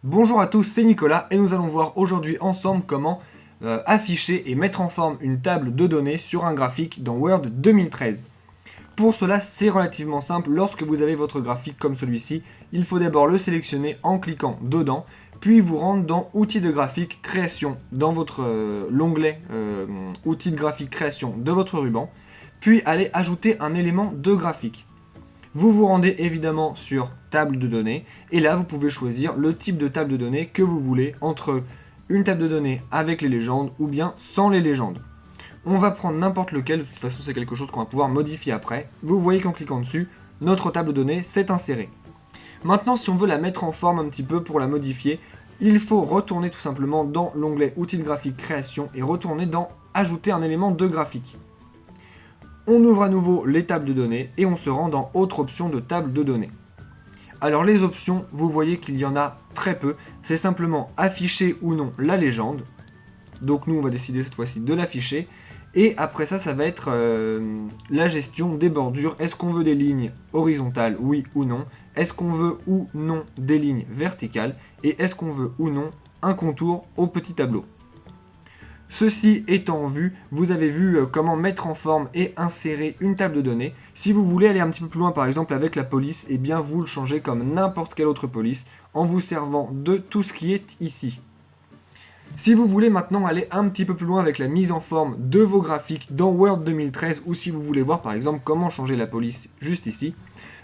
Bonjour à tous, c'est Nicolas et nous allons voir aujourd'hui ensemble comment afficher et mettre en forme une table de données sur un graphique dans Word 2013. Pour cela, c'est relativement simple. Lorsque vous avez votre graphique comme celui-ci, il faut d'abord le sélectionner en cliquant dedans, puis vous rendre dans Outils de graphique création, dans votre l'onglet Outils de graphique création de votre ruban, puis aller ajouter un élément de graphique. Vous vous rendez évidemment sur table de données et là vous pouvez choisir le type de table de données que vous voulez entre une table de données avec les légendes ou bien sans les légendes. On va prendre n'importe lequel, de toute façon c'est quelque chose qu'on va pouvoir modifier après. Vous voyez qu'en cliquant dessus, notre table de données s'est insérée. Maintenant si on veut la mettre en forme un petit peu pour la modifier, il faut retourner tout simplement dans l'onglet Outils de graphique création et retourner dans Ajouter un élément de graphique. On ouvre à nouveau les tables de données et on se rend dans Autre option de table de données. Alors les options, vous voyez qu'il y en a très peu. C'est simplement afficher ou non la légende. Donc nous on va décider cette fois-ci de l'afficher. Et après ça, ça va être la gestion des bordures. Est-ce qu'on veut des lignes horizontales, oui ou non? Est-ce qu'on veut ou non des lignes verticales? Et est-ce qu'on veut ou non un contour au petit tableau? Ceci étant vu, vous avez vu comment mettre en forme et insérer une table de données. Si vous voulez aller un petit peu plus loin, par exemple avec la police, eh bien vous le changez comme n'importe quelle autre police en vous servant de tout ce qui est ici. Si vous voulez maintenant aller un petit peu plus loin avec la mise en forme de vos graphiques dans Word 2013 ou si vous voulez voir par exemple comment changer la police juste ici,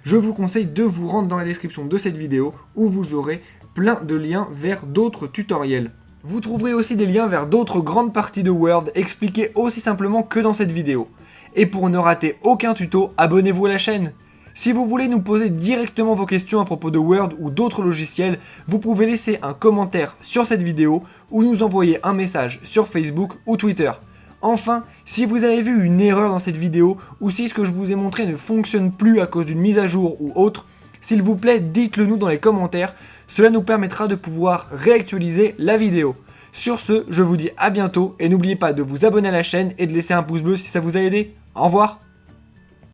je vous conseille de vous rendre dans la description de cette vidéo où vous aurez plein de liens vers d'autres tutoriels. Vous trouverez aussi des liens vers d'autres grandes parties de Word expliquées aussi simplement que dans cette vidéo. Et pour ne rater aucun tuto, abonnez-vous à la chaîne. Si vous voulez nous poser directement vos questions à propos de Word ou d'autres logiciels, vous pouvez laisser un commentaire sur cette vidéo ou nous envoyer un message sur Facebook ou Twitter. Enfin, si vous avez vu une erreur dans cette vidéo ou si ce que je vous ai montré ne fonctionne plus à cause d'une mise à jour ou autre, s'il vous plaît, dites-le nous dans les commentaires, cela nous permettra de pouvoir réactualiser la vidéo. Sur ce, je vous dis à bientôt et n'oubliez pas de vous abonner à la chaîne et de laisser un pouce bleu si ça vous a aidé. Au revoir!